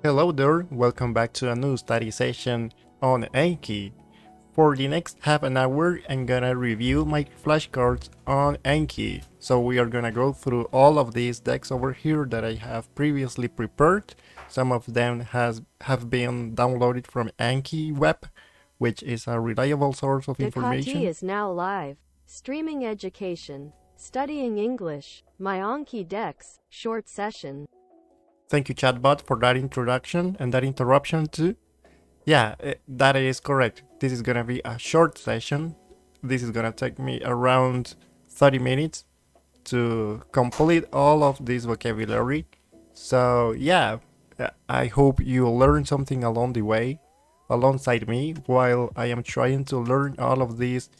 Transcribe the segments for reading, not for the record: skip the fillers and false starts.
Hello there, welcome back to a new study session on Anki. For the next half an hour, I'm gonna review my flashcards on Anki. So we are gonna go through all of these decks over here that I have previously prepared. Some of them have been downloaded from Anki web, which is a reliable source of Ducati information. is now live. Streaming education. Studying English. My Anki Dex. Short session. Thank you, chatbot, for that introduction and that interruption too. Yeah, that is correct. This is gonna be a short session. This is gonna take me around 30 minutes to complete all of this vocabulary. So, yeah, I hope you learn something along the way, alongside me, while I am trying to learn all of these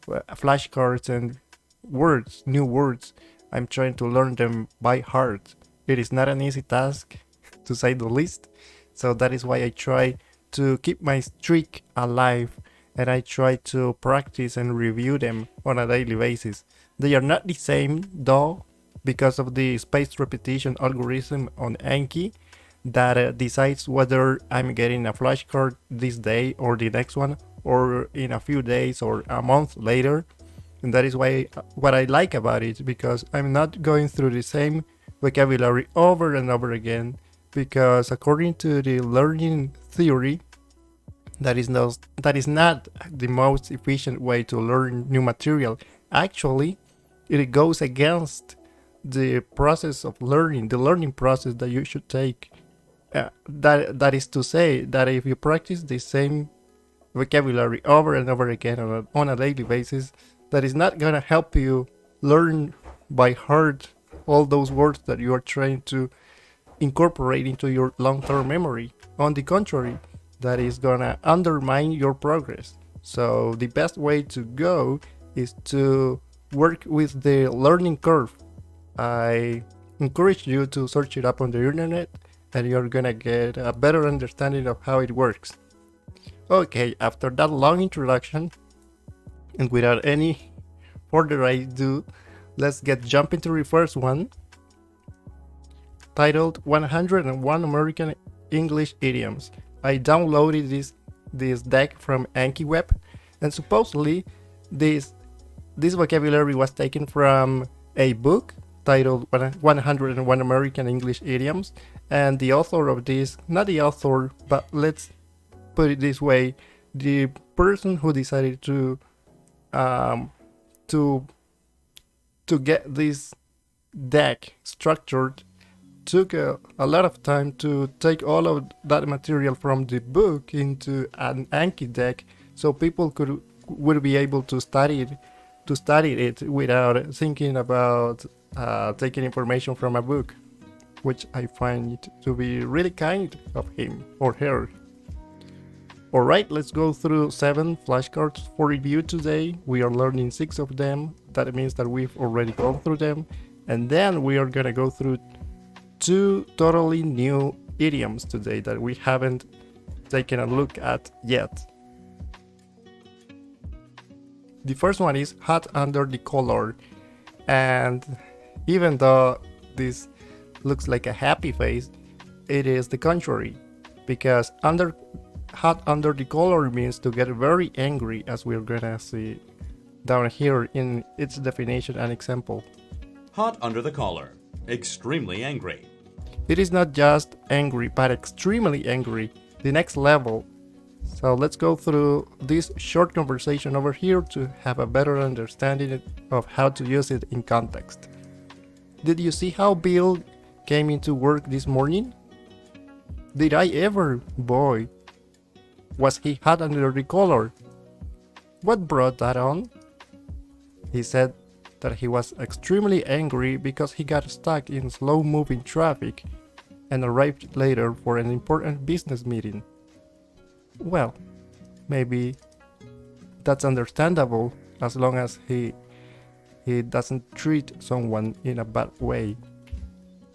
flashcards and words, new words. I'm trying to learn them by heart. It is not an easy task, to say the least. So that is why I try to keep my streak alive and I try to practice and review them on a daily basis. They are not the same though, because of the spaced repetition algorithm on Anki that decides whether I'm getting a flashcard this day or the next one or in a few days or a month later. And that is why what I like about it, because I'm not going through the same vocabulary over and over again, because according to the learning theory, that is not the most efficient way to learn new material. Actually, it goes against the process of learning, the learning process that you should take. That is to say that if you practice the same vocabulary over and over again on a daily basis, that is not gonna help you learn by heart all those words that you are trying to incorporate into your long-term memory. On the contrary, that is gonna undermine your progress. So the best way to go is to work with the learning curve. I encourage you to search it up on the internet and you're gonna get a better understanding of how it works. Okay, after that long introduction, and without any further ado, let's get jump into the first one, titled 101 American English Idioms. I downloaded this deck from Anki web, and supposedly this this vocabulary was taken from a book titled 101 American English Idioms, and the author of this, not the author, but let's put it this way, the person who decided um, to to get this deck structured took a lot of time to take all of that material from the book into an Anki deck, so people would be able to study it without thinking about taking information from a book, which I find it to be really kind of him or her. Alright, let's go through 7 flashcards for review today. We are learning 6 of them. That means that we've already gone through them. And then we are gonna go through 2 totally new idioms today that we haven't taken a look at yet. The first one is hot under the collar. And even though this looks like a happy face, it is the contrary. Because hot under the collar means to get very angry, as we're gonna see down here in its definition and example. Hot under the collar. Extremely angry. It is not just angry, but extremely angry, the next level. So let's go through this short conversation over here to have a better understanding of how to use it in context. Did you see how Bill came into work this morning? Did I ever, boy? Was he hot under the collar? What brought that on? He said that he was extremely angry because he got stuck in slow-moving traffic and arrived later for an important business meeting. Well, maybe that's understandable as long as he doesn't treat someone in a bad way.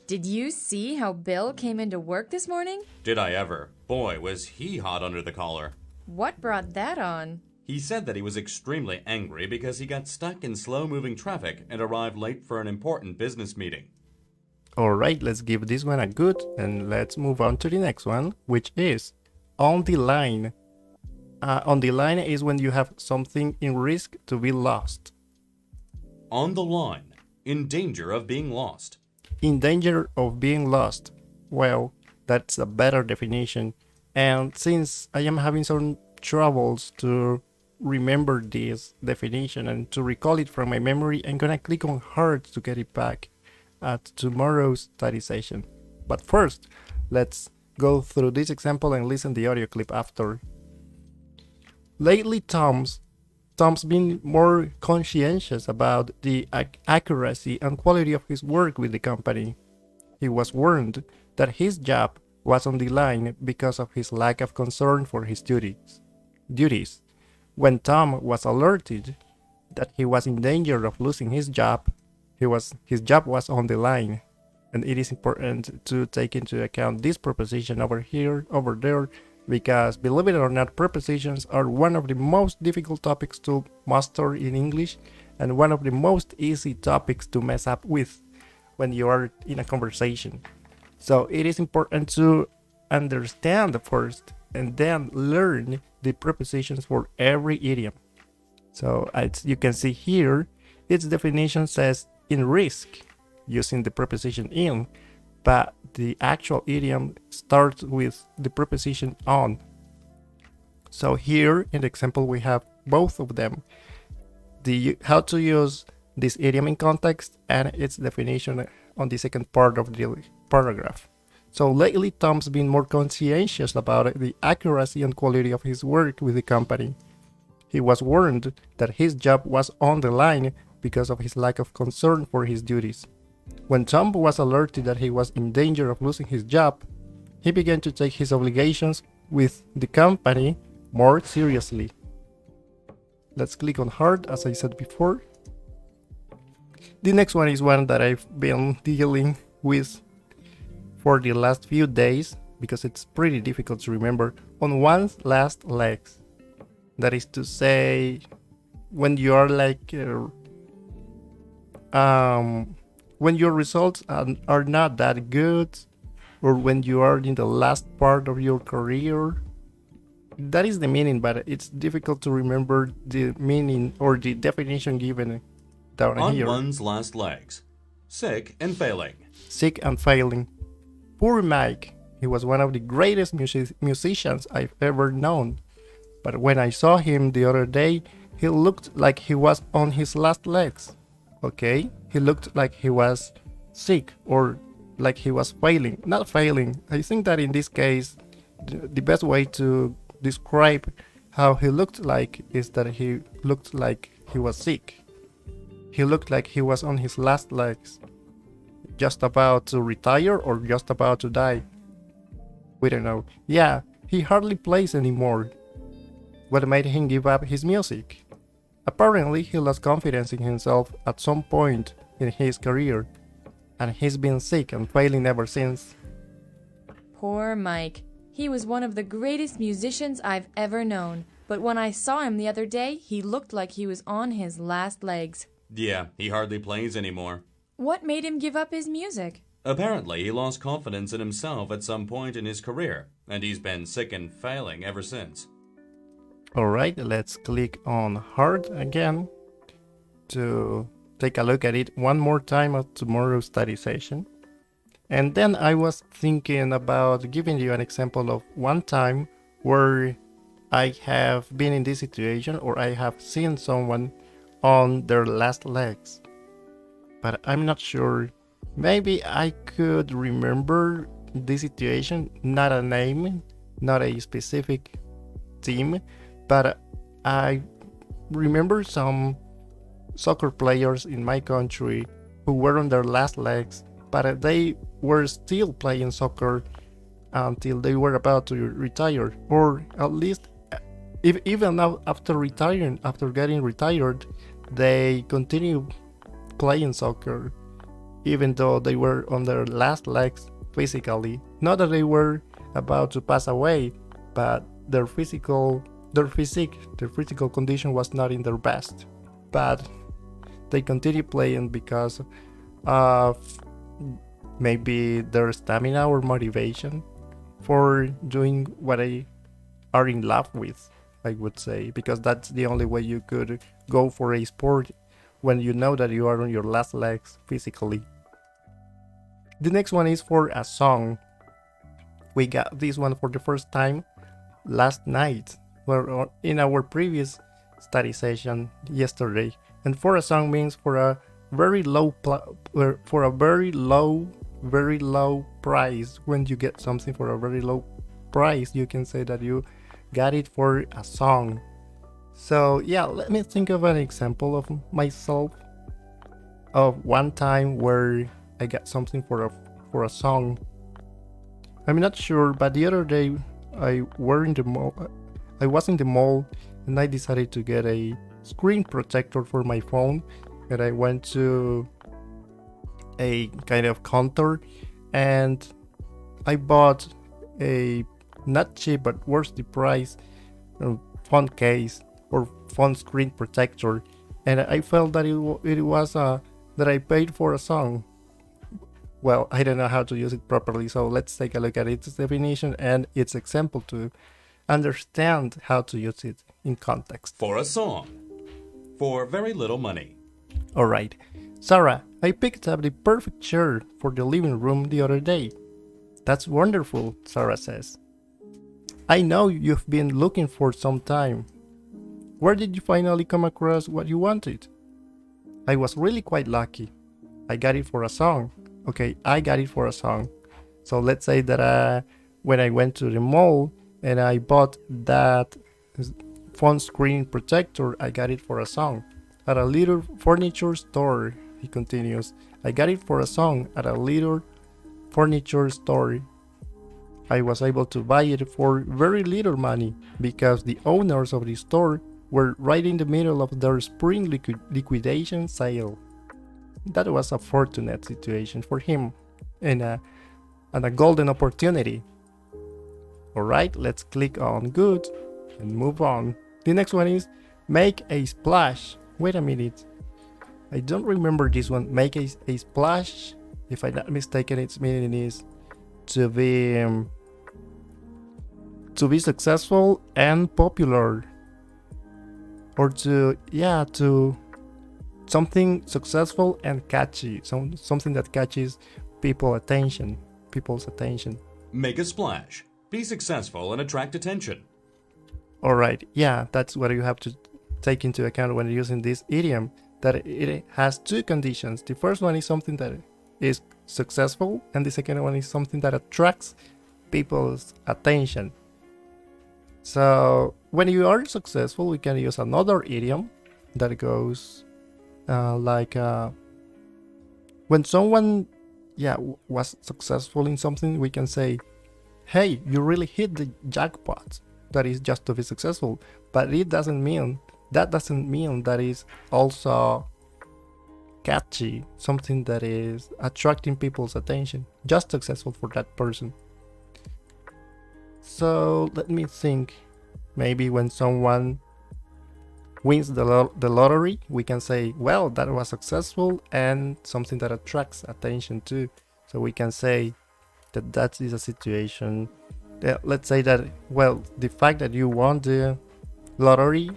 Did you see how Bill came into work this morning? Did I ever? Boy, was he hot under the collar. What brought that on? He said that he was extremely angry because he got stuck in slow-moving traffic and arrived late for an important business meeting. Alright, let's give this one a good and let's move on to the next one, which is on the line. On the line is when you have something in risk to be lost. On the line, in danger of being lost. In danger of being lost. Well, that's a better definition. And since I am having some troubles to remember this definition and to recall it from my memory, I'm gonna click on hard to get it back at tomorrow's study session. But first, let's go through this example and listen the audio clip after. Lately, Tom's been more conscientious about the accuracy and quality of his work with the company. He was warned that his job was on the line because of his lack of concern for his duties. When Tom was alerted that he was in danger of losing his job, his job was on the line. And it is important to take into account this preposition over here, over there, because believe it or not, prepositions are one of the most difficult topics to master in English and one of the most easy topics to mess up with when you are in a conversation. So it is important to understand first and then learn the prepositions for every idiom. So as you can see here, its definition says in risk using the preposition in, but the actual idiom starts with the preposition on. So here in the example we have both of them. How to use this idiom in context and its definition on the second part of the paragraph. So lately Tom's been more conscientious about the accuracy and quality of his work with the company. He was warned that his job was on the line because of his lack of concern for his duties. When Tom was alerted that he was in danger of losing his job, he began to take his obligations with the company more seriously. Let's click on hard, as I said before. The next one is one that I've been dealing with for the last few days because it's pretty difficult to remember. On one's last legs. That is to say, when you are like when your results are not that good, or when you are in the last part of your career. That is the meaning, but it's difficult to remember the meaning or the definition given down On here. one's last legs. Sick and failing. Sick and failing. Poor Mike. He was one of the greatest musicians I've ever known. But when I saw him the other day, he looked like he was on his last legs. Okay? He looked like he was sick or like he was failing. Not failing. I think that in this case, the best way to describe how he looked like is that he looked like he was sick. He looked like he was on his last legs. Just about to retire or just about to die. We don't know. Yeah, he hardly plays anymore. What made him give up his music? Apparently, he lost confidence in himself at some point in his career, and he's been sick and failing ever since. Poor Mike. He was one of the greatest musicians I've ever known, but when I saw him the other day, he looked like he was on his last legs. Yeah, he hardly plays anymore. What made him give up his music? Apparently, he lost confidence in himself at some point in his career, and he's been sick and failing ever since. Alright, let's click on hard again to take a look at it one more time at tomorrow's study session. And then I was thinking about giving you an example of one time where I have been in this situation or I have seen someone on their last legs. But I'm not sure. Maybe I could remember the situation, not a name, not a specific team, but I remember some soccer players in my country who were on their last legs, but they were still playing soccer until they were about to retire, or at least even now after getting retired, they continue playing soccer, even though they were on their last legs physically. Not that they were about to pass away, but their physical condition was not in their best. But they continue playing because of maybe their stamina or motivation for doing what I are in love with, I would say, because that's the only way you could go for a sport when you know that you are on your last legs physically. The next one is for a song. We got this one for the first time last night, or in our previous study session yesterday. And for a song means for a very low for a very low price. When you get something for a very low price, you can say that you got it for a song. So yeah, let me think of an example of myself of one time where I got something for a song. I'm not sure, but the other day I were in the mall. I was in the mall and I decided to get a screen protector for my phone, and I went to a kind of counter and I bought a not cheap but worth the price phone case or phone screen protector, and I felt that it was that I paid for a song. Well, I don't know how to use it properly, so let's take a look at its definition and its example to understand how to use it in context. For a song. For very little money. Alright, Sarah, I picked up the perfect chair for the living room the other day. That's wonderful, Sarah says. I know you've been looking for some time. Where did you finally come across what you wanted? I was really quite lucky. I got it for a song. Okay, I got it for a song. So let's say that when I went to the mall and I bought that phone screen protector, I got it for a song. At a little furniture store, he continues, I got it for a song at a little furniture store. I was able to buy it for very little money because the owners of the store were right in the middle of their spring liquidation sale. That was a fortunate situation for him and a golden opportunity. Alright, let's click on good and move on. The next one is make a splash. Wait a minute. I don't remember this one. Make a splash. If I'm not mistaken, its meaning is to be successful and popular. Or to something successful and catchy, something that catches people's attention. Make a splash. Be successful and attract attention. Alright, yeah, that's what you have to take into account when using this idiom, that it has two conditions. The first one is something that is successful, and the second one is something that attracts people's attention. So when you are successful, we can use another idiom that goes when someone was successful in something, we can say, hey, you really hit the jackpot. That is just to be successful, but that doesn't mean that is also catchy, something that is attracting people's attention, just successful for that person. So let me think. Maybe when someone wins the lottery, we can say, well, that was successful and something that attracts attention too. So we can say that is a situation. Let's say that, well, the fact that you won the lottery,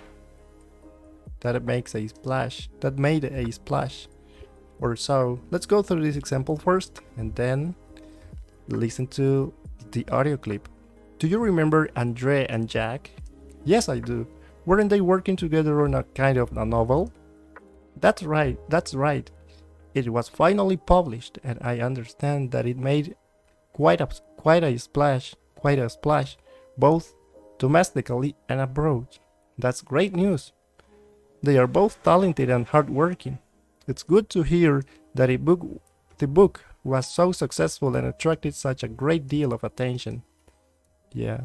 that makes a splash. That made a splash. Or so. Let's go through this example first and then listen to the audio clip. Do you remember Andre and Jack? Yes, I do. Weren't they working together on a kind of a novel? That's right. It was finally published, and I understand that it made quite a splash, both domestically and abroad. That's great news. They are both talented and hardworking. It's good to hear that the book was so successful and attracted such a great deal of attention. Yeah.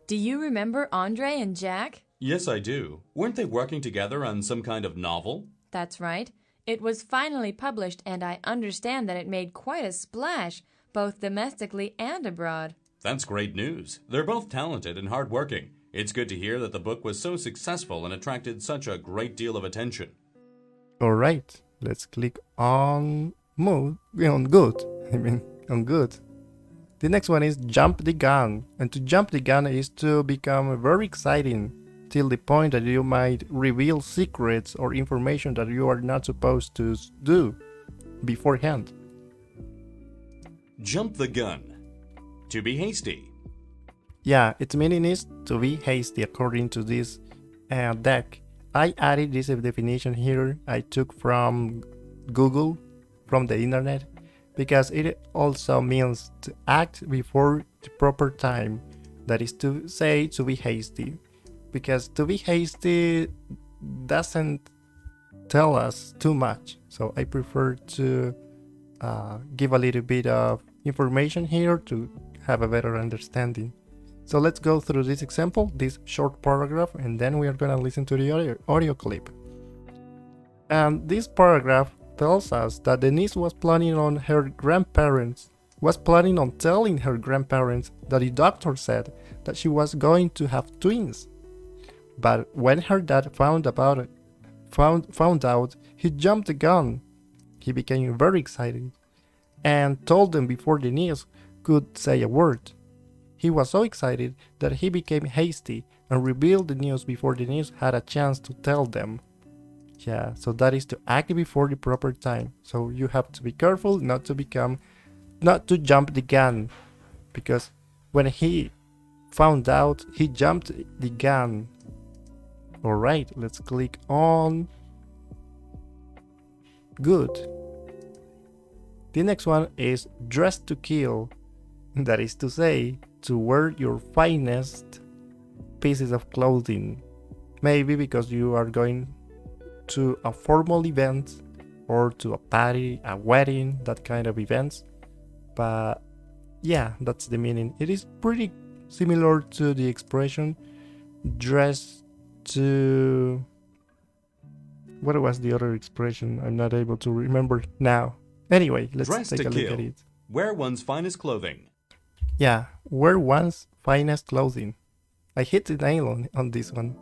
Do you remember Andre and Jack? Yes, I do. Weren't they working together on some kind of novel? That's right. It was finally published, and I understand that it made quite a splash, both domestically and abroad. That's great news. They're both talented and hardworking. It's good to hear that the book was so successful and attracted such a great deal of attention. Alright, let's click on good I mean, on good. The next one is jump the gun. And to jump the gun is to become very exciting till the point that you might reveal secrets or information that you are not supposed to do beforehand. Jump the gun. To be hasty. Yeah, its meaning is to be hasty according to this deck. I added this definition here I took from Google, from the internet, because it also means to act before the proper time. That is to say, to be hasty. Because to be hasty doesn't tell us too much. So I prefer to give a little bit of information here to have a better understanding. So let's go through this example, this short paragraph, and then we are going to listen to the audio clip. And this paragraph tells us that Denise was planning on telling her grandparents that the doctor said that she was going to have twins. But when her dad found out, he jumped the gun. He became very excited and told them before Denise could say a word. He was so excited that he became hasty and revealed the news before Denise had a chance to tell them. Yeah, so that is to act before the proper time. So you have to be careful not to jump the gun, because when he found out, he jumped the gun. Alright, let's click on good. The next one is dress to kill. That is to say, to wear your finest pieces of clothing. Maybe because you are going to a formal event or to a party, a wedding, that kind of events. But yeah, that's the meaning. It is pretty similar to the expression dress to... What was the other expression? I'm not able to remember now. Anyway, let's take a look at it. Wear one's finest clothing. Yeah, wear one's finest clothing. I hit the nail on this one.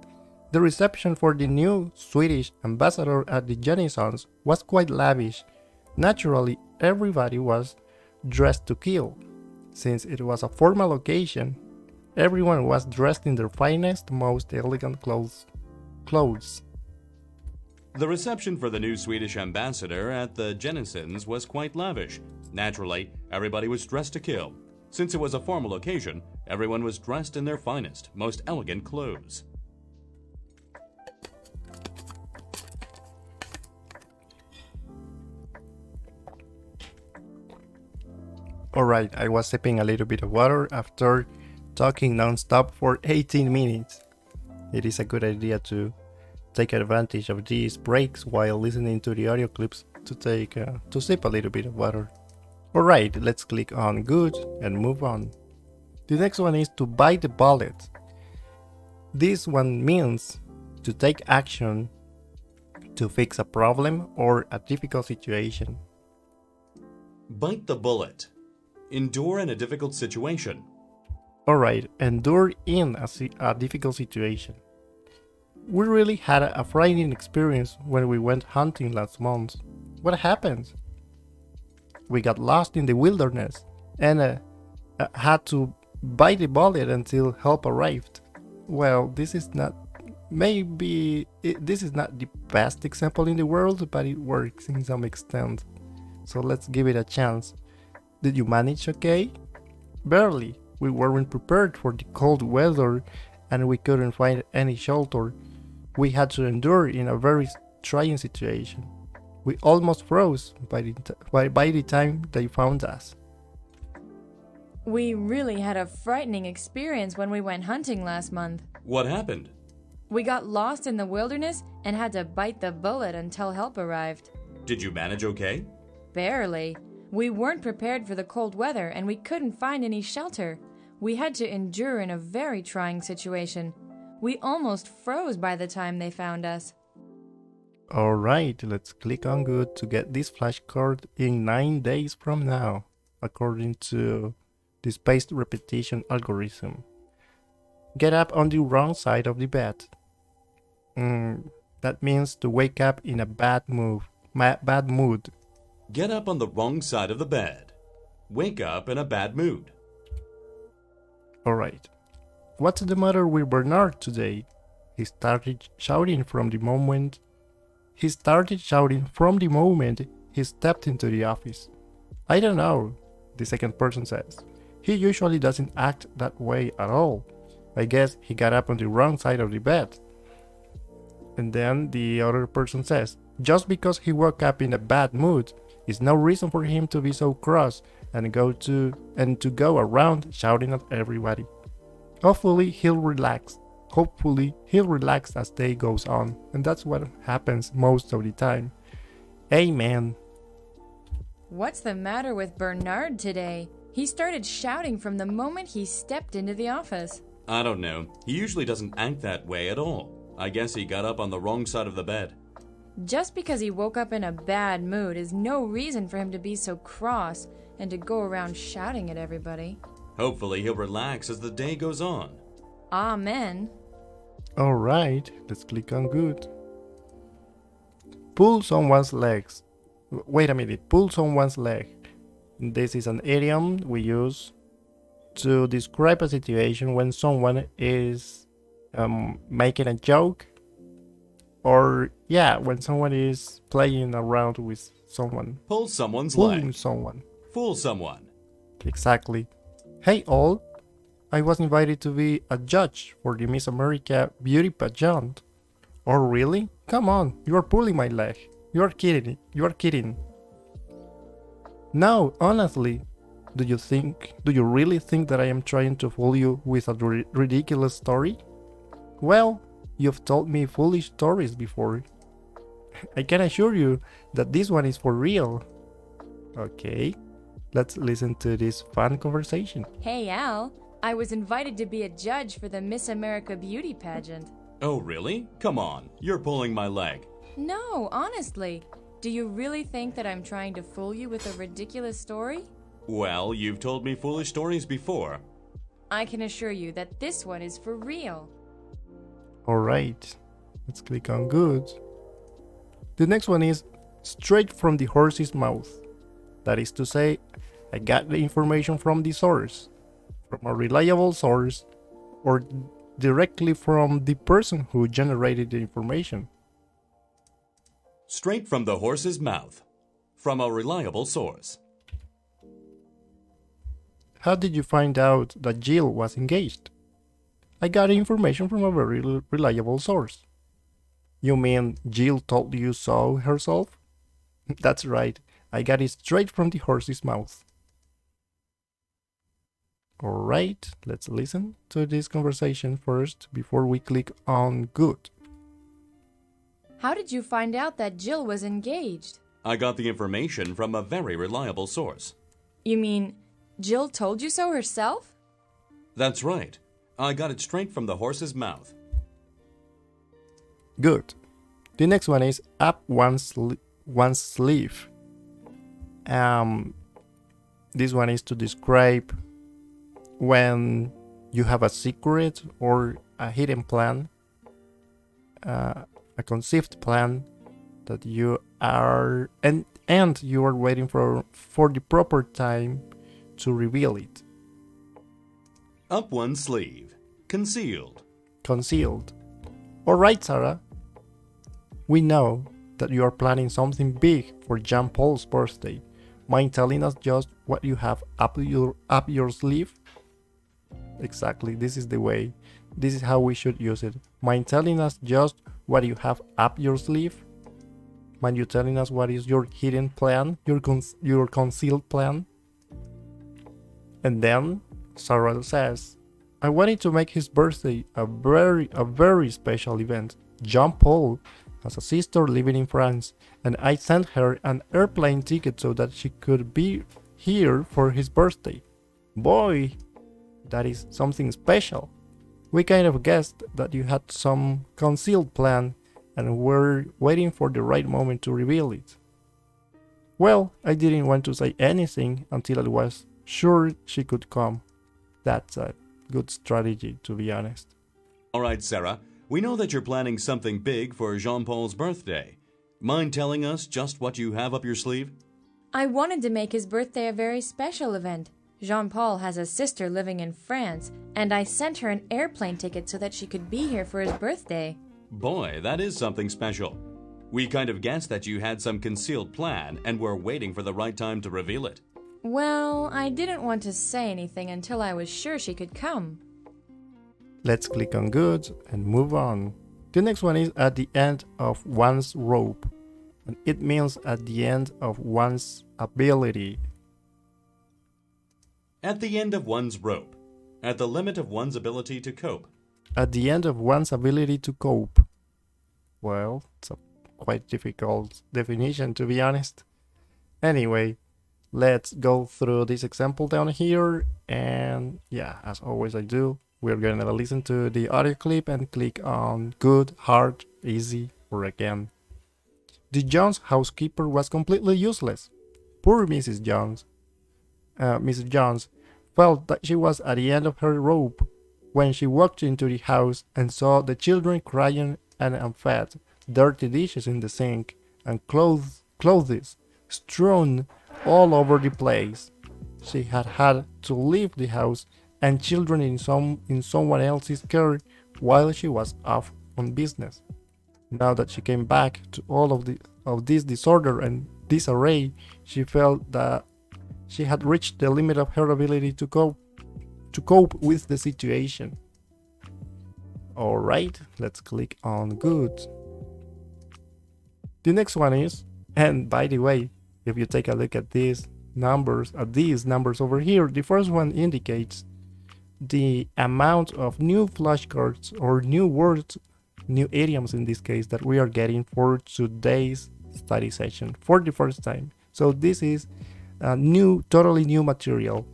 The reception for the new Swedish ambassador at the Renaissance was quite lavish. Naturally, everybody was dressed to kill. Since it was a formal occasion, everyone was dressed in their finest, most elegant clothes. The reception for the new Swedish ambassador at the Renaissance was quite lavish. Naturally, everybody was dressed to kill. Since it was a formal occasion, everyone was dressed in their finest, most elegant clothes. Alright, I was sipping a little bit of water after talking non-stop for 18 minutes. It is a good idea to take advantage of these breaks while listening to the audio clips to sip a little bit of water. Alright, let's click on good and move on. The next one is to bite the bullet. This one means to take action to fix a problem or a difficult situation. Bite the bullet. Endure in a difficult situation. Alright, endure in a difficult situation. We really had a frightening experience when we went hunting last month. What happened? We got lost in the wilderness and had to bite the bullet until help arrived. Well, this is not the best example in the world, but it works in some extent. So let's give it a chance. Did you manage okay? Barely. We weren't prepared for the cold weather and we couldn't find any shelter. We had to endure in a very trying situation. We almost froze by the time they found us. We really had a frightening experience when we went hunting last month. What happened? We got lost in the wilderness and had to bite the bullet until help arrived. Did you manage okay? Barely. We weren't prepared for the cold weather and we couldn't find any shelter. We had to endure in a very trying situation. We almost froze by the time they found us. Alright, let's click on good to get this flashcard in 9 days from now, according to the spaced repetition algorithm. Get up on the wrong side of the bed. That means to wake up in a bad mood. Get up on the wrong side of the bed. Wake up in a bad mood. Alright. What's the matter with Bernard today? He started shouting from the moment he stepped into the office. I don't know, the second person says. He usually doesn't act that way at all. I guess he got up on the wrong side of the bed. And then the other person says, just because he woke up in a bad mood is no reason for him to be so cross and to go around shouting at everybody. Hopefully he'll relax as day goes on, and that's what happens most of the time. Amen. What's the matter with Bernard today? He started shouting from the moment he stepped into the office. I don't know. He usually doesn't act that way at all. I guess he got up on the wrong side of the bed. Just because he woke up in a bad mood is no reason for him to be so cross and to go around shouting at everybody. Hopefully he'll relax as the day goes on. Amen. Alright, let's click on good. Pull someone's legs. Wait a minute, pull someone's leg. This is an idiom we use to describe a situation when someone is making a joke, or when someone is playing around with someone. Pull someone's Pulling leg. someone. Fool someone. Exactly. Hey all, I was invited to be a judge for the Miss America beauty pageant. Oh really? Come on, you are pulling my leg. You are kidding. No, honestly. Do you really think that I am trying to fool you with a ridiculous story? Well, you've told me foolish stories before. I can assure you that this one is for real. Okay, let's listen to this fun conversation. Hey Al, I was invited to be a judge for the Miss America beauty pageant. Oh, really? Come on, you're pulling my leg. No, honestly. Do you really think that I'm trying to fool you with a ridiculous story? Well, you've told me foolish stories before. I can assure you that this one is for real. Alright, let's click on good. The next one is straight from the horse's mouth. That is to say, I got the information from the source, from a reliable source, or directly from the person who generated the information. Straight from the horse's mouth. From a reliable source. How did you find out that Jill was engaged? I got information from a very reliable source. You mean Jill told you so herself? That's right, I got it straight from the horse's mouth. Alright, let's listen to this conversation first before we click on good. How did you find out that Jill was engaged? I got the information from a very reliable source. You mean Jill told you so herself? That's right. I got it straight from the horse's mouth. Good. The next one is up one's sleeve. This one is to describe when you have a secret or a hidden plan, a conceived plan that you are and you are waiting for the proper time to reveal it. Up one sleeve. Concealed. Concealed. Alright, Sarah. We know that you are planning something big for Jean Paul's birthday. Mind telling us just what you have up your sleeve? Exactly, this is the way. This is how we should use it. Mind telling us just what you have up your sleeve? Mind you telling us what is your hidden plan, your concealed plan? And then Sarah says, I wanted to make his birthday a very special event. Jean Paul has a sister living in France, and I sent her an airplane ticket so that she could be here for his birthday. Boy, that is something special. We kind of guessed that you had some concealed plan and were waiting for the right moment to reveal it. Well, I didn't want to say anything until I was sure she could come. That's a good strategy, to be honest. All right, Sarah. We know that you're planning something big for Jean Paul's birthday. Mind telling us just what you have up your sleeve? I wanted to make his birthday a very special event. Jean-Paul has a sister living in France, and I sent her an airplane ticket so that she could be here for his birthday. Boy, that is something special. We kind of guessed that you had some concealed plan and were waiting for the right time to reveal it. Well, I didn't want to say anything until I was sure she could come. Let's click on good and move on. The next one is at the end of one's rope, and it means at the end of one's ability. At the end of one's rope. At the limit of one's ability to cope. At the end of one's ability to cope. Well, it's a quite difficult definition, to be honest. Anyway, let's go through this example down here, and yeah, as always I do, we're gonna listen to the audio clip and click on good, hard, easy, or again. The Jones housekeeper was completely useless. Poor Mrs. Jones. Mrs. Jones felt that she was at the end of her rope when she walked into the house and saw the children crying and unfed, dirty dishes in the sink, and clothes strewn all over the place. She had had to leave the house and children in someone else's care while she was off on business. Now that she came back to all of this disorder and disarray, she felt that she had reached the limit of her ability to cope with the situation. Alright, let's click on good. The next one is, and by the way, if you take a look at these numbers over here, the first one indicates the amount of new flashcards or new words, new idioms in this case, that we are getting for today's study session for the first time. So this is a totally new material.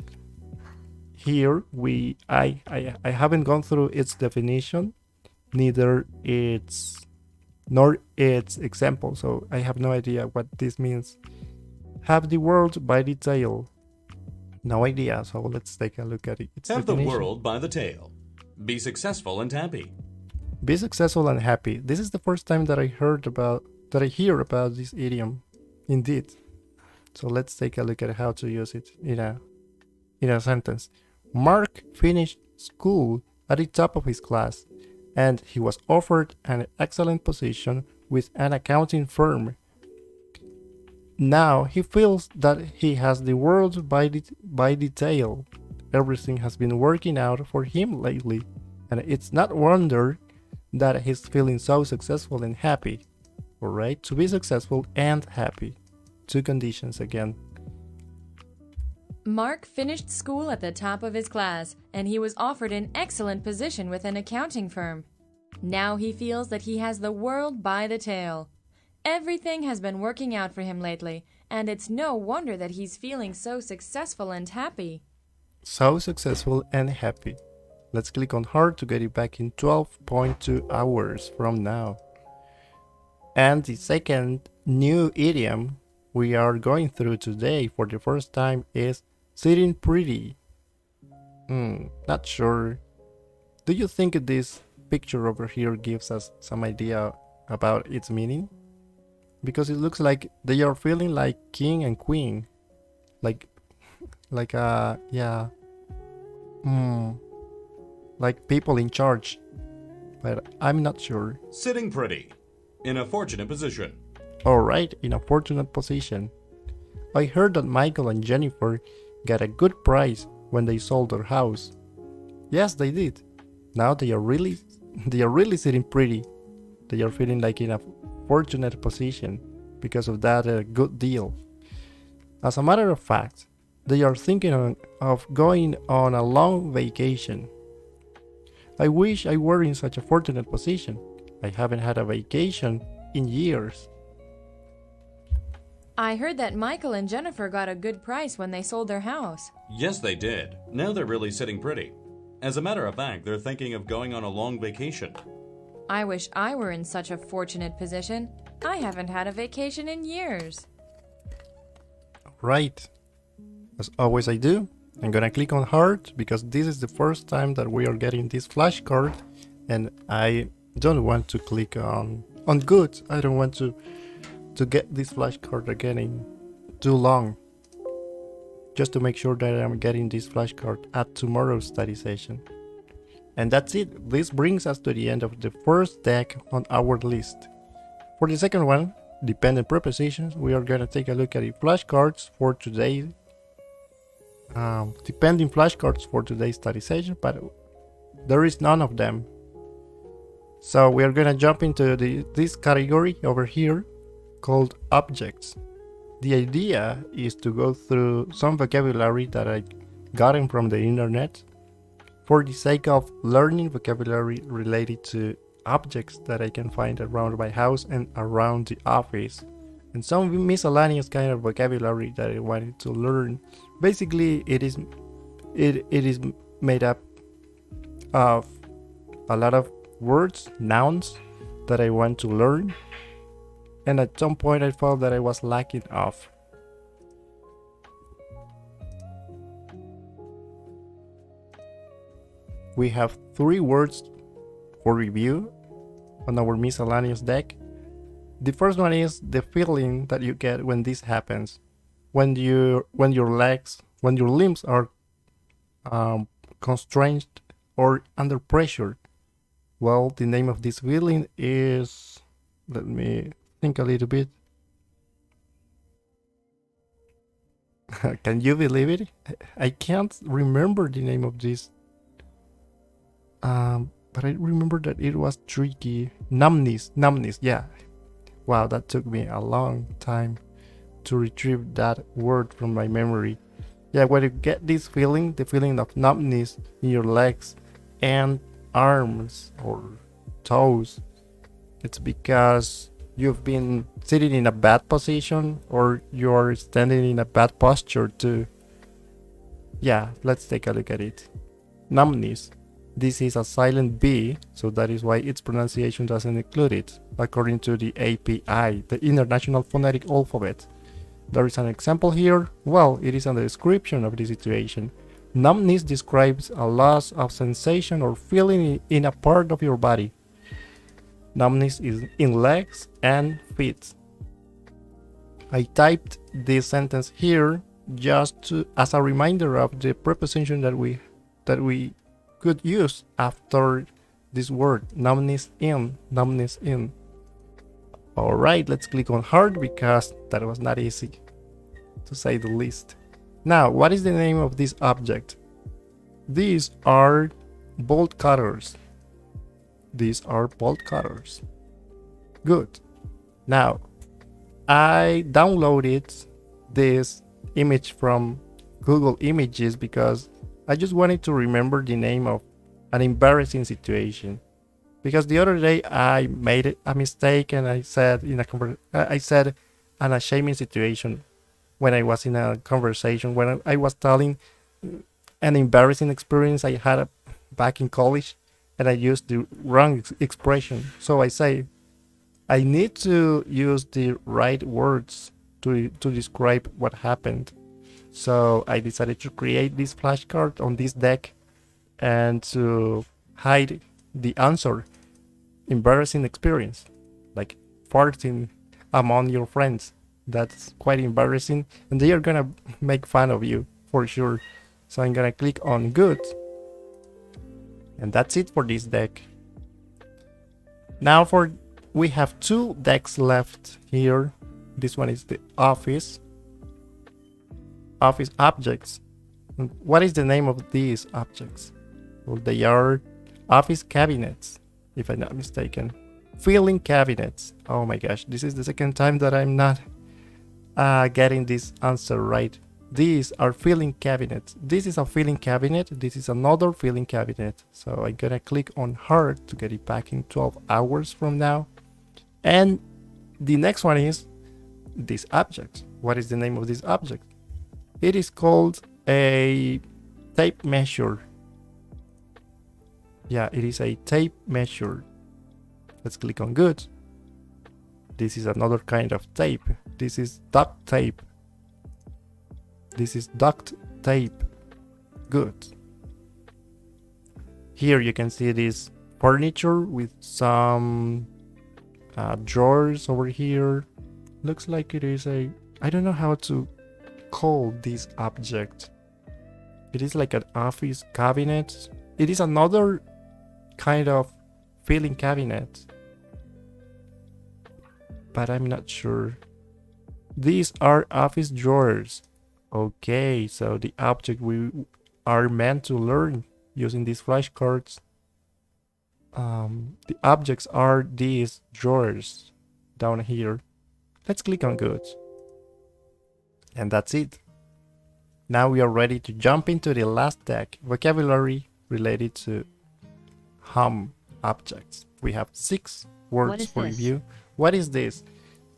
Here I haven't gone through its definition, neither nor its example, so I have no idea what this means. Have the world by the tail. No idea, so let's take a look at it. Have the world by the tail. Be successful and happy. Be successful and happy. This is the first time that I hear about this idiom. Indeed. So let's take a look at how to use it in a sentence. Mark finished school at the top of his class, and he was offered an excellent position with an accounting firm. Now he feels that he has the world by the tail. Everything has been working out for him lately, and it's not wonder that he's feeling so successful and happy. Alright, to be successful and happy. Two conditions again. Mark finished school at the top of his class, and he was offered an excellent position with an accounting firm. Now he feels that he has the world by the tail. Everything has been working out for him lately, and it's no wonder that he's feeling so successful and happy. So successful and happy. Let's click on hard to get it back in 12.2 hours from now. And the second new idiom we are going through today for the first time is sitting pretty. Not sure. Do you think this picture over here gives us some idea about its meaning? Because it looks like they are feeling like king and queen. Like people in charge. But I'm not sure. Sitting pretty. In a fortunate position. Alright, in a fortunate position. I heard that Michael and Jennifer got a good price when they sold their house. Yes, they did. Now they are really sitting pretty. They are feeling like in a fortunate position because of that good deal. As a matter of fact, they are thinking of going on a long vacation. I wish I were in such a fortunate position. I haven't had a vacation in years. I heard that Michael and Jennifer got a good price when they sold their house. Yes, they did. Now they're really sitting pretty. As a matter of fact, they're thinking of going on a long vacation. I wish I were in such a fortunate position. I haven't had a vacation in years. Right. As always I do, I'm gonna click on hard because this is the first time that we are getting this flashcard, and I don't want to click on good. I don't want to get this flashcard again too long, just to make sure that I'm getting this flashcard at tomorrow's study session. And that's it. This brings us to the end of the first deck on our list. For the second one, dependent prepositions, we are gonna take a look at the flashcards for today. Depending flashcards for today's study session, but there is none of them. So we are gonna jump into this category over here called objects. The idea is to go through some vocabulary that I gotten from the internet for the sake of learning vocabulary related to objects that I can find around my house and around the office, and some miscellaneous kind of vocabulary that I wanted to learn. Basically, it is made up of a lot of words, nouns that I want to learn, and at some point I felt that I was lacking of. We have 3 words for review on our miscellaneous deck. The first one is the feeling that you get when this happens, when your limbs are constrained or under pressure. Well, the name of this feeling is, let me think a little bit. Can you believe it? I can't remember the name of this. But I remember that it was tricky. Numbness, yeah. Wow, that took me a long time to retrieve that word from my memory. Yeah, when you get this feeling, the feeling of numbness in your legs and arms or toes, it's because you've been sitting in a bad position or you're standing in a bad posture too. Yeah, let's take a look at it. Numbness. This is a silent B, so that is why its pronunciation doesn't include it, according to the API, the International Phonetic Alphabet. There is an example here. Well, it is a description of the situation. Numbness describes a loss of sensation or feeling in a part of your body. Numbness is in legs and feet. I typed this sentence here just as a reminder of the preposition that we could use after this word, numbness in. Alright, let's click on hard because that was not easy, to say the least. Now, what is the name of this object? These are bolt cutters. Good. Now, I downloaded this image from Google Images because I just wanted to remember the name of an embarrassing situation. Because the other day I made a mistake and I said an ashaming situation when I was in a conversation, when I was telling an embarrassing experience I had back in college, and I used the wrong expression. So I say I need to use the right words to describe what happened. So I decided to create this flashcard on this deck and to hide the answer. Embarrassing experience, like farting among your friends. That's quite embarrassing and they are gonna make fun of you for sure. So I'm gonna click on good. And that's it for this deck. Now we have 2 decks left here. This one is the office objects. And what is the name of these objects? Well, they are office cabinets, if I'm not mistaken. Filing cabinets. Oh my gosh, this is the second time that I'm not getting this answer right. These are filing cabinets. This is a filing cabinet. This is another filing cabinet. So I'm gonna click on hard to get it back in 12 hours from now. And the next one is this object. What is the name of this object? It is called a tape measure. Yeah, it is a tape measure. Let's click on good. This is another kind of tape. This is duct tape. This is duct tape. Good. Here you can see this furniture with some drawers over here. Looks like it is a I don't know how to call this object. It is like an office cabinet. It is another kind of filing cabinet, but I'm not sure. These are office drawers. Okay, so the object we are meant to learn using these flashcards. The objects are these drawers down here. Let's click on good. And that's it. Now we are ready to jump into the last deck, vocabulary related to home objects. We have 6 words for review. What is this?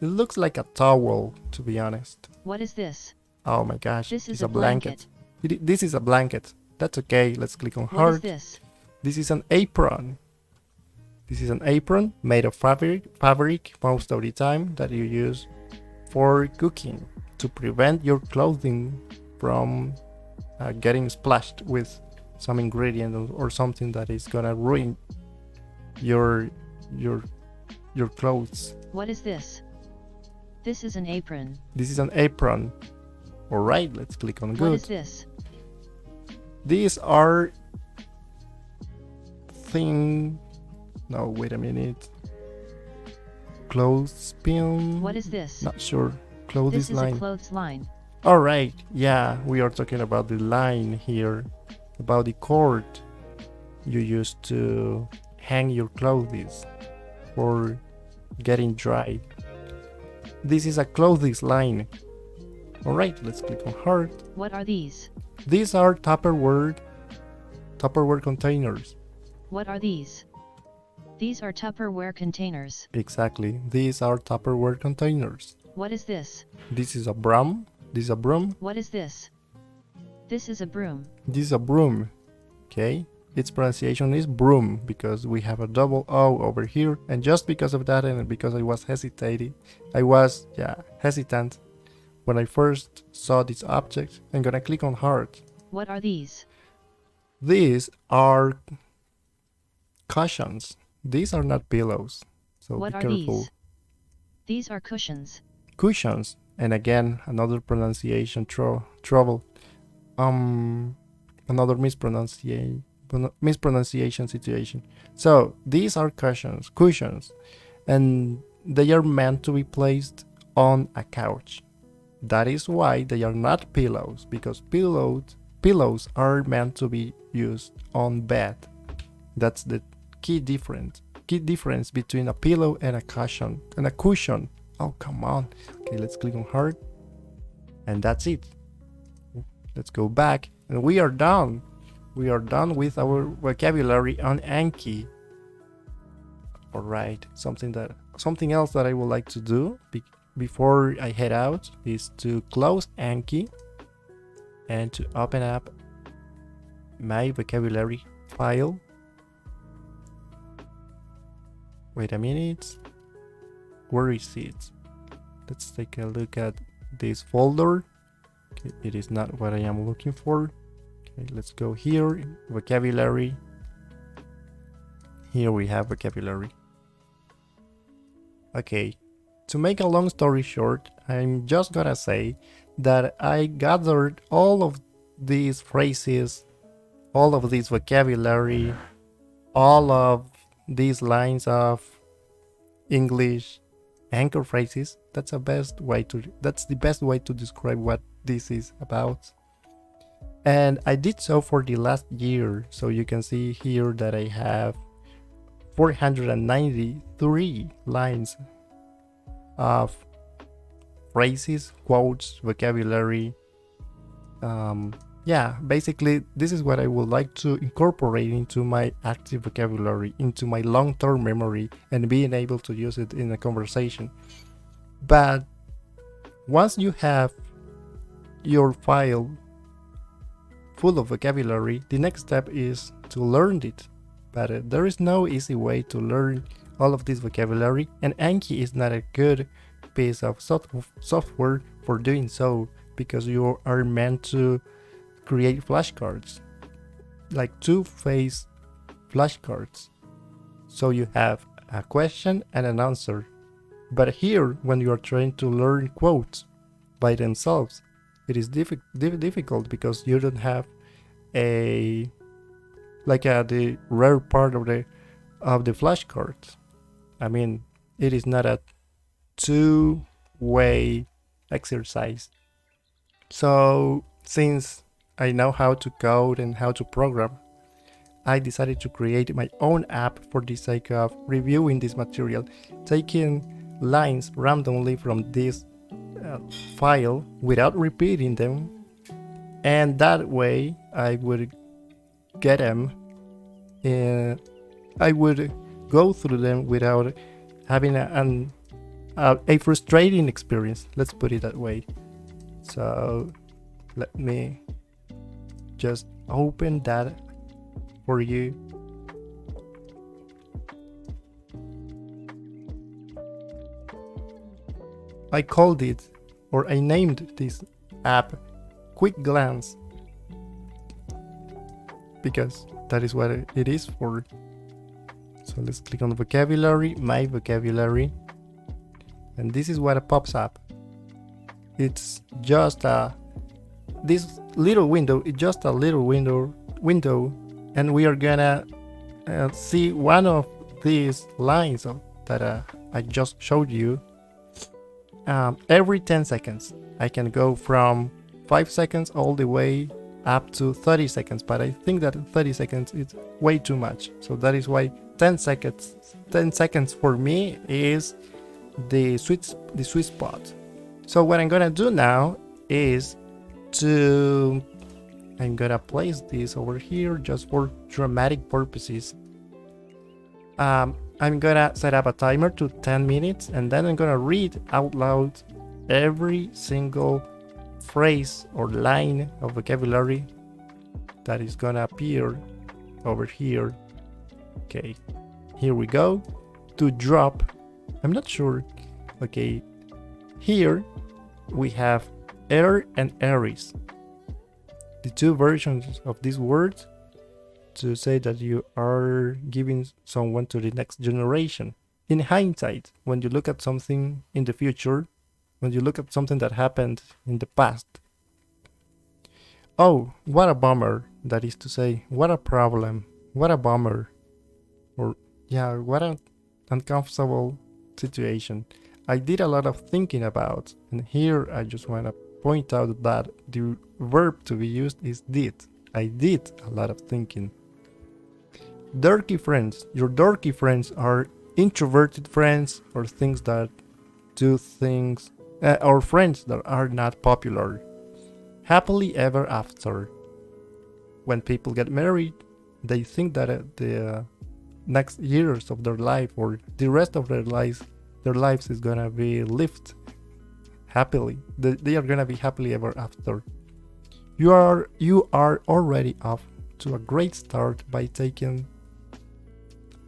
It looks like a towel, to be honest. What is this? Oh my gosh, This is it's a blanket. This is a blanket. That's okay, let's click on hard. What is this? This is an apron. This is an apron made of fabric most of the time that you use for cooking to prevent your clothing from getting splashed with some ingredient or something that is gonna ruin your clothes. What is this? This is an apron. This is an apron. All right, let's click on good. What is this? These are no, wait a minute. Clothespin. What is this? Not sure. This is a Clothesline. clothesline. All right, yeah, we are talking about the line here, about the cord you use to hang your clothes for getting dry. This is a clothesline. All right, let's click on hard. What are these? These are Tupperware containers. What are these? These are Tupperware containers. Exactly, these are Tupperware containers. What is this? This is a broom. This is a broom. What is this? This is a broom. This is a broom. Okay, its pronunciation is broom because we have a double O over here, and just because of that, and because I was hesitant when I first saw this object. I'm gonna click on hard. What are these? These are cushions. These are not pillows, so What be are careful. these? These are cushions. Cushions, and again another pronunciation trouble. Another mispronunciation situation. So these are cushions, and they are meant to be placed on a couch. That is why they are not pillows, because pillows are meant to be used on bed. That's the key difference between a pillow and a cushion. Oh, come on. Okay, let's click on hard. And that's it. Let's go back. And we are done. We are done with our vocabulary on Anki. Alright, something else that I would like to do before I head out is to close Anki and to open up my vocabulary file. Wait a minute. Where is it? Let's take a look at this folder. Okay, it is not what I am looking for. Okay, let's go here, vocabulary. Here we have vocabulary. Okay, to make a long story short, I'm just gonna say that I gathered all of these phrases, all of this vocabulary, all of these lines of English anchor phrases. That's the best way to describe what this is about. And I did so for the last year. So you can see here that I have 493 lines of phrases, quotes, vocabulary. Basically this is what I would like to incorporate into my active vocabulary, into my long-term memory, and being able to use it in a conversation. But once you have your file full of vocabulary, the next step is to learn it. But there is no easy way to learn all of this vocabulary, and Anki is not a good piece of software for doing so, because you are meant to create flashcards, like two-phase flashcards. So you have a question and an answer. But here, when you are trying to learn quotes, by themselves. It is difficult because you don't have a the rare part of the flashcards. I mean, it is not a two-way exercise. So since I know how to code and how to program, I decided to create my own app for the sake of reviewing this material, taking lines randomly from this file without repeating them, and that way I would get them. I would go through them without having a frustrating experience. Let's put it that way. So let me just open that for you. I called it, or I named this app Quick Glance, because that is what it is for. So let's click on vocabulary, my vocabulary, and this is what pops up. It's just this little window. It's just a little window, and we are gonna see one of these lines that I just showed you. Every 10 seconds, I can go from 5 seconds all the way up to 30 seconds, but I think that 30 seconds is way too much. So that is why 10 seconds for me is the sweet spot. So what I'm gonna do now is I'm gonna place this over here just for dramatic purposes. I'm gonna set up a timer to 10 minutes, and then I'm gonna read out loud every single phrase or line of vocabulary that is gonna appear over here. Okay, here we go. To drop, I'm not sure. Okay, here we have air and Aries, the two versions of these words to say that you are giving someone to the next generation. In hindsight, when you look at something in the future, when you look at something that happened in the past, oh, what a bummer, that is to say, what a problem, what a bummer, or yeah, what an uncomfortable situation. I did a lot of thinking about, and here I just want to point out that the verb to be used is did. I did a lot of thinking. Dorky friends. Your dorky friends are introverted friends, or things that do things, or friends that are not popular. Happily ever after. When people get married, they think that the next years of their life, or the rest of their lives is gonna be lived happily. They are gonna be happily ever after. You are already off to a great start by taking.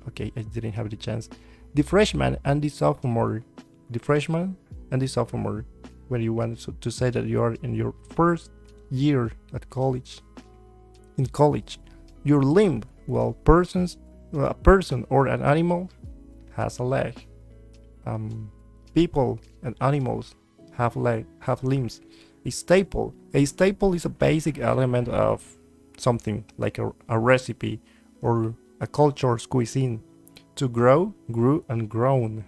Okay, I didn't have the chance. The freshman and the sophomore. The freshman and the sophomore. When you want to say that you are in your first year at college. In college, your limb, well, a person or an animal has a leg. People and animals have limbs. A staple is a basic element of something, like a recipe or a culture's cuisine. To grow, grew, and grown.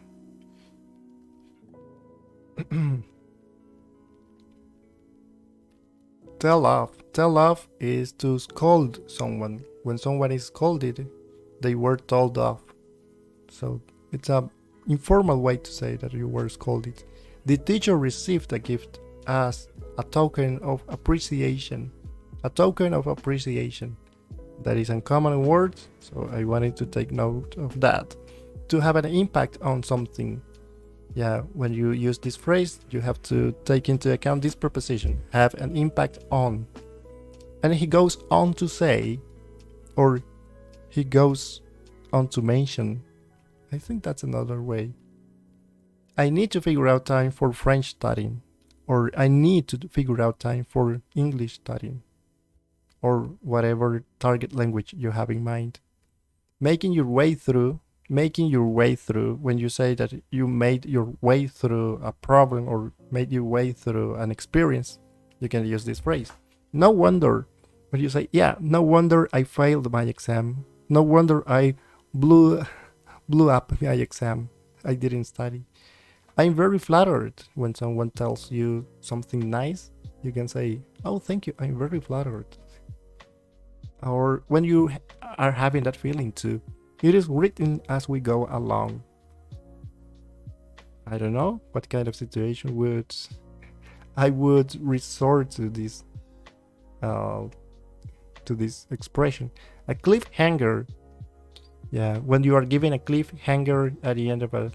Tell off is to scold someone. When someone is scolded, they were told off. So it's a informal way to say that you were scolded. The teacher received a gift as a token of appreciation. A token of appreciation. That is uncommon words, so I wanted to take note of that. To have an impact on something. Yeah, when you use this phrase, you have to take into account this preposition, have an impact on. And he goes on to say, or he goes on to mention, I think that's another way. I need to figure out time for French studying, or I need to figure out time for English studying, or whatever target language you have in mind. Making your way through making your way through. When you say that you made your way through a problem or made your way through an experience, you can use this phrase. No wonder. When you say, yeah, no wonder I failed my exam. No wonder I blew up my exam. I didn't study. I'm very flattered when someone tells you something nice. You can say, oh, thank you, I'm very flattered. Or when you are having that feeling too, it is written as we go along. I don't know what kind of situation I would resort to this expression. A cliffhanger. Yeah, when you are giving a cliffhanger at the end of a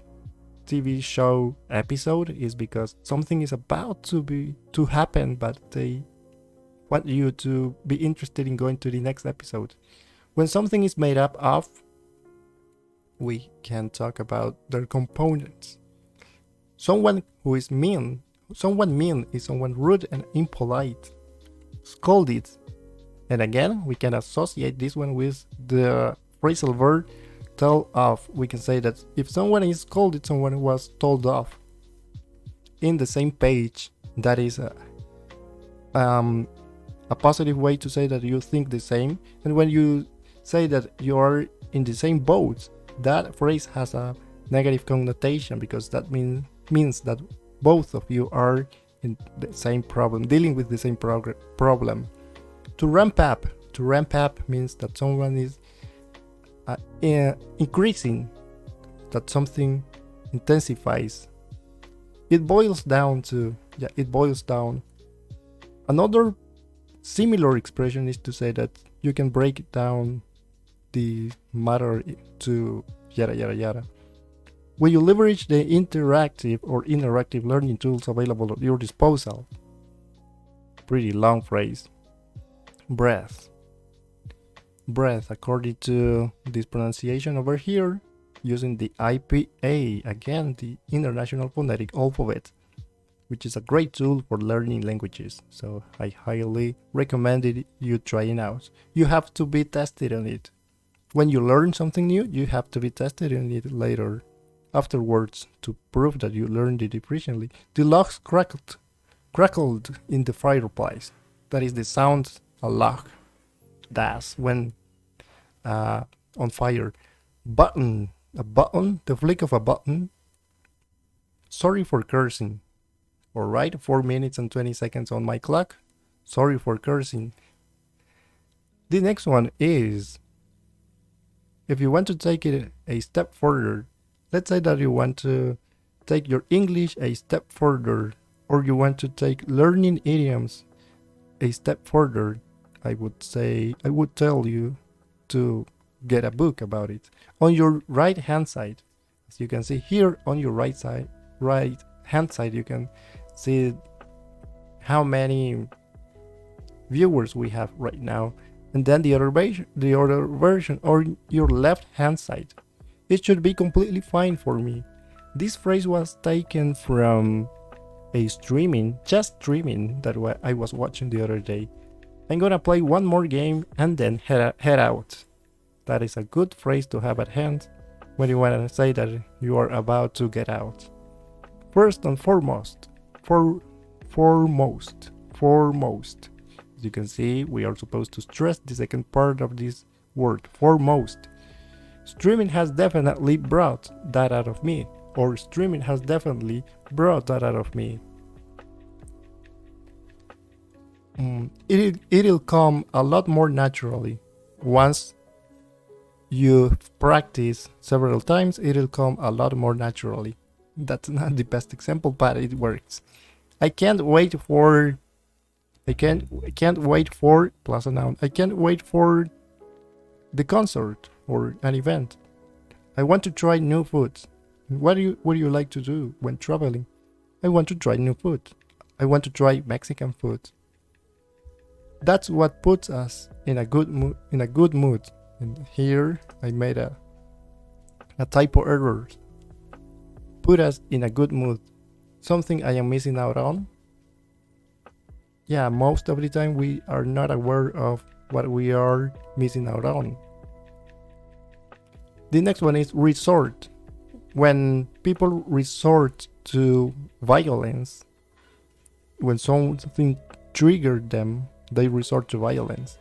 TV show episode, is because something is about to happen, but they want you to be interested in going to the next episode. When something is made up of, we can talk about their components. Someone who is mean. Someone mean is someone rude and impolite. Scolded. And again, we can associate this one with the phrasal verb tell off. We can say that if someone is scolded, someone was told off. In the same page, that is a positive way to say that you think the same. And when you say that you are in the same boat, that phrase has a negative connotation, because that means that both of you are in the same problem, dealing with the same problem. To ramp up means that someone is increasing, that something intensifies. It boils down. Another similar expression is to say that you can break down the matter to yada yada yada. When you leverage the interactive or learning tools available at your disposal. Pretty long phrase. Breath, according to this pronunciation over here, using the IPA, again, the International Phonetic Alphabet, which is a great tool for learning languages. So I highly recommend you trying out. You have to be tested on it. When you learn something new, you have to be tested on it later, afterwards, to prove that you learned it efficiently. The logs crackled in the fireplace. That is the sound a log does when on fire. A button, the flick of a button. Sorry for cursing. Alright, 4 minutes and 20 seconds on my clock. Sorry for cursing. The next one is, if you want to take it a step further, let's say that you want to take your English a step further, or you want to take learning idioms a step further, I would tell you to get a book about it. On your right hand side, as you can see here on your right hand side, you can see how many viewers we have right now, and then the other version on your left hand side. It should be completely fine for me. This phrase was taken from a streaming that I was watching the other day. I'm gonna play one more game and then head out. That is a good phrase to have at hand when you want to say that you are about to get out. First and foremost. As you can see, we are supposed to stress the second part of this word, foremost. Streaming has definitely brought that out of me, or streaming has definitely brought that out of me. It'll come a lot more naturally. Once you practice several times, it'll come a lot more naturally. That's not the best example, but it works. I can't wait for plus a noun. I can't wait for the concert or an event. I want to try new foods. What do you like to do when traveling? I want to try new food. I want to try Mexican food. That's what puts us in a good mood. And here I made a typo error. Put us in a good mood. Something I am missing out on. Yeah, most of the time we are not aware of what we are missing out on. The next one is resort. When people resort to violence, when something triggered them, they resort to violence.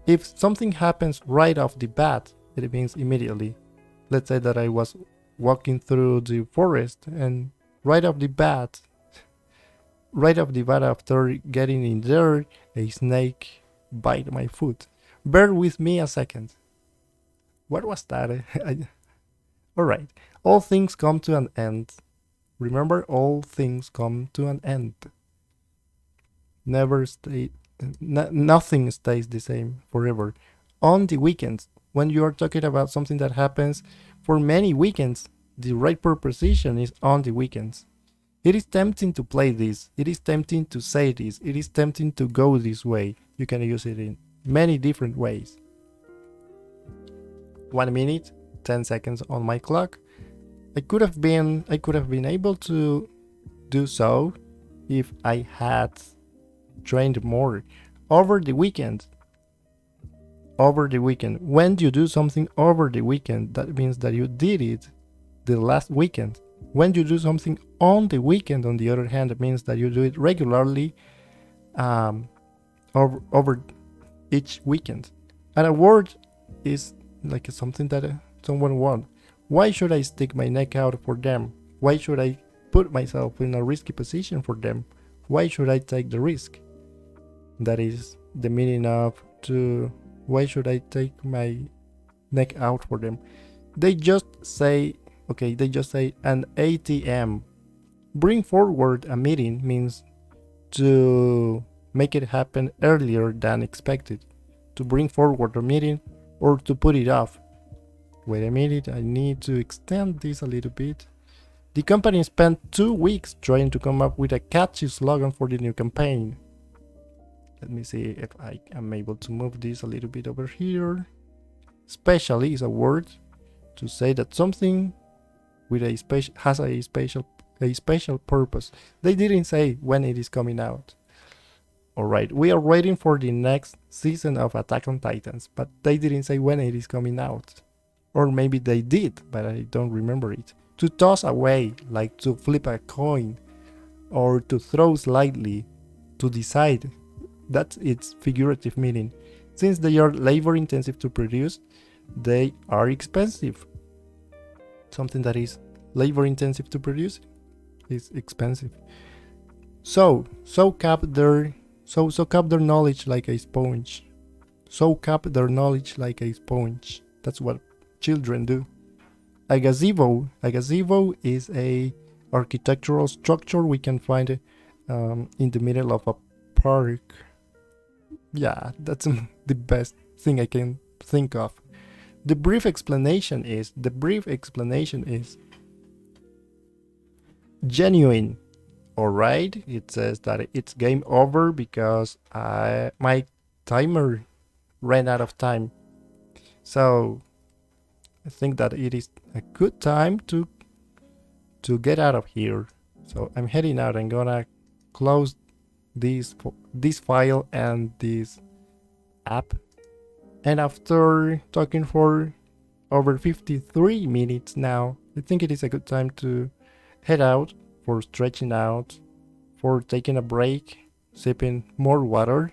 If something happens right off the bat, it means immediately. Let's say that I was walking through the forest and right off the bat after getting in there, a snake bite my foot. Bear with me a second. What was that? Alright. All things come to an end. Remember, all things come to an end. Nothing stays the same forever. On the weekends, when you are talking about something that happens for many weekends, the right preposition is on the weekends. It is tempting to play this. It is tempting to say this. It is tempting to go this way. You can use it in many different ways. 1 minute, 10 seconds on my clock. I could have been able to do so if I had trained more over the weekend. When you do something over the weekend, that means that you did it the last weekend. When you do something on the weekend, on the other hand, it means that you do it regularly over each weekend. And a word is like something that someone wants. Why should I stick my neck out for them? Why should I put myself in a risky position for them? Why should I take the risk? That is the meaning of why should I take my neck out for them? They just say an ATM. Bring forward a meeting means to make it happen earlier than expected. To bring forward a meeting or to put it off. Wait a minute, I need to extend this a little bit. The company spent 2 weeks trying to come up with a catchy slogan for the new campaign. Let me see if I am able to move this a little bit over here. Specially is a word to say that something with has a special purpose. They didn't say when it is coming out. Alright, we are waiting for the next season of Attack on Titans, but they didn't say when it is coming out. Or maybe they did, but I don't remember it. To toss away, like to flip a coin, or to throw slightly, to decide. That's its figurative meaning. Since they are labor intensive to produce, they are expensive. Something that is labor intensive to produce is expensive. Soak up their knowledge like a sponge. Soak up their knowledge like a sponge. That's what children do. A gazebo is a architectural structure we can find in the middle of a park. Yeah, that's the best thing I can think of. The brief explanation is genuine. Alright, it says that it's game over because my timer ran out of time. So I think that it is a good time to get out of here. So I'm heading out. I'm gonna close this file and this app. And after talking for over 53 minutes now, I think it is a good time to head out, for stretching out, for taking a break, sipping more water.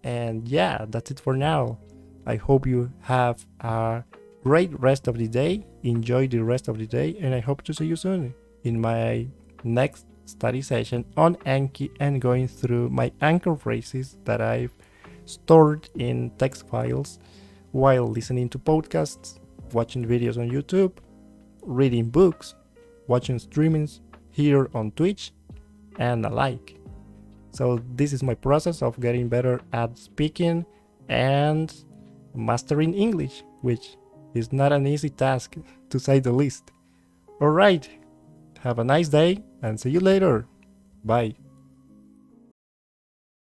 And yeah, that's it for now. I hope you have a great rest of the day. Enjoy the rest of the day, and I hope to see you soon in my next study session on Anki and going through my anchor phrases that I've stored in text files while listening to podcasts, watching videos on YouTube, reading books, watching streamings here on Twitch, and the like. So this is my process of getting better at speaking and mastering English, which is not an easy task, to say the least. Alright, have a nice day and see you later. Bye.